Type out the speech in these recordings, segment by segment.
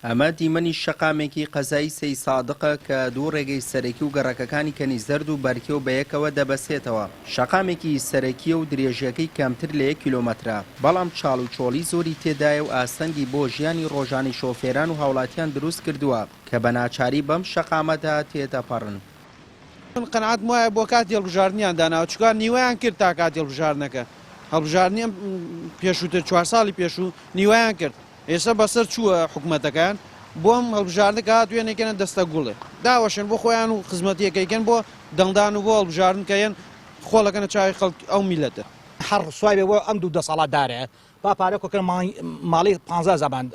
ئەمە دیمەنی شەقامێکی قەزای سەی سادقە کە دوو ڕێگەی سەرەکی و گەڕەکەکانی کەنی زەرد و بەرکێ و بەیەکەوە دەبەسێتەوە. شەقامێکی سەرەکیە و درێژیەکەی کەمتر لە 1 کیلۆمەترە، بەڵام چاڵ و چۆڵی زۆری تێدایە و ئاستەنگی بۆ ژیانی ڕۆژانی شۆفێران و هاوڵاتیان دروست کردووە کە بە ناچاری بەم شەقامەدا تێدەپەڕن. قەنعات وایە بۆ کات هێڵبژاردنیان داناوە چکار نیوەیان کرد تا کات هێڵبژاردنەکە. هەڵبژاردنیان پێشووتر 4 ساڵی پێشوو نیوەیان کرد. ئێستا بەسەر چووە حکوومەتەکان بۆم هەڵبژاردنەکە هاتوێنێکەنە دەستە گوڵێ داوەشن بۆ خۆیان و خزمەتیەکەیکەن بۆ دەنگدان و بۆ هەڵبژاردنکەیەن خۆڵەکەنە چاوی خەڵک ئەو میلەتە. هەر سوای بۆ ئەم دوو 10 ساڵاتدارە با پارێکۆکە ماڵی 15 زەمان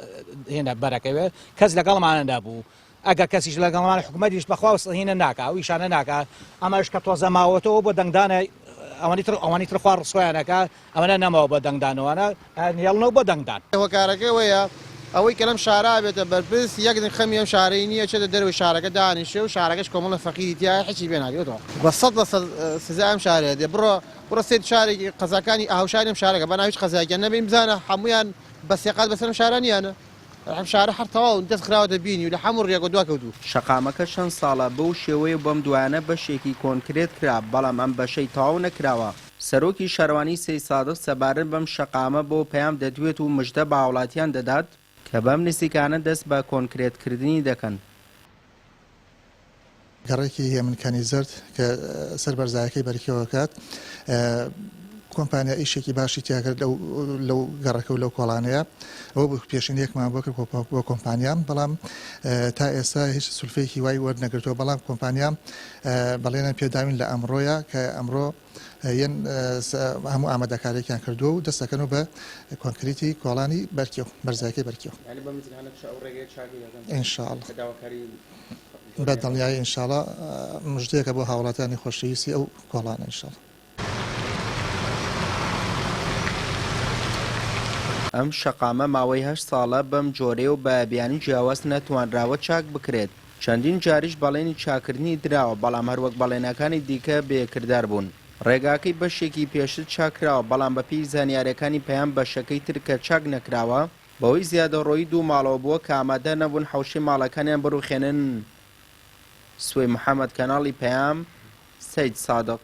هێنە بەرەکەوێت کەس لەگەڵمانەدا بوو. ئەگەر کەسیش لەگەڵمان حکوومەتیش بەخوا هینە ناکە ئەو ئیشانە ناکە ئەمەش کە تۆزە ماوەتەوە بۆ دەنگدانە ئەوانی تر خوار سویانەکە ئەمەە نەمەوە بە دەنگدانەوەە هێڵنەوە بۆ دەنگدان. هۆکارەکەی وەیە ئەوەی کە لەم شارا بێتە بەرپرس یەک خەمی ئەم شارەی نییە چێتە دەروی شارەکە دانیشێ و شارەکەش کۆمەڵە فەقیری تیا حچی بێناگرێتەوە بە 100% سزای ئەم شارێ دێ بڕۆ سێت شارێکی قەزاکانی ئاهاوشاری ئەم شارەکە بە ناویش قەزاکیان نەبین بزانە هەمویان بە سێقات بەسەر شارانیانە ئەم شارە هەر تەواو دەست خراوەتە بینی و لە هەموو ڕێگە دواکەوتوو. شەقامەکە چەند ساڵە بەو شێوەیە بەم دوایانە بەشێکی کۆنکرێت کرا بەڵام ئەم بەشەی تەواو نەکراوە. سەرۆکی شارەوانی سەی سادق سەبارەت بەم شەقامە بۆ پەیام دەدوێت و مژدە بە هاوڵاتیان دەدات کە بەم نزیکانە دەست بە کۆنکرێتکردنی دەکەن. گەڕێکی هێمنکانی زرد کە سەر بەرزایەکەی بەرکەوەکات کۆمپانیا ئیشێکی باشی تیاکرد لەو گەڕەکە و لەو کۆڵانەیە ئەوە بۆ پێشنیەکمان بۆ کرد بۆ کۆمپانیام بەڵام تا ئێستا هیچ سولفەیەکی وای وەرنەگرتووە بەڵام کۆمپانیام بەڵێنە پێداوین لە ئەمڕۆیە کە ئەمڕۆ هەموو ئامادەکاریان کردووە و دەستەکەن و بە کۆنکریتی کۆڵانی بەرکێو بەرزایەکەی بەرکێو ئینشاءڵڵا بە دڵنیایی ئینشاءڵڵا مژدەیەکە بۆ هاوڵاتیانی خۆشەویستی ئەو کۆڵانە ئینشاءڵڵا. ئەم شەقامە ماوەی 8 ساڵە بەم جۆرێ و بە بیانی جیاواز نەتوانراوە چاک بکرێت. چەندین جاریش بەڵێنی چاکردنی دراوە بەڵام هەروەک بەڵێنەکانی دیکە بێکردار بوون. ڕێگاکەی بەشێکی پێشتر چاکراوە بەڵام بەپی زانیاریەکانی پەیام بەشەکەی تر کە چاک نەکراوە بەوەی زیادەڕۆیی دوو ماڵەوە بووە کە ئامادە نەبوون حەوشەی ماڵەکانیان بڕوخێنن. سوێ محەممەد کەناڵی پەیام سەید سادق.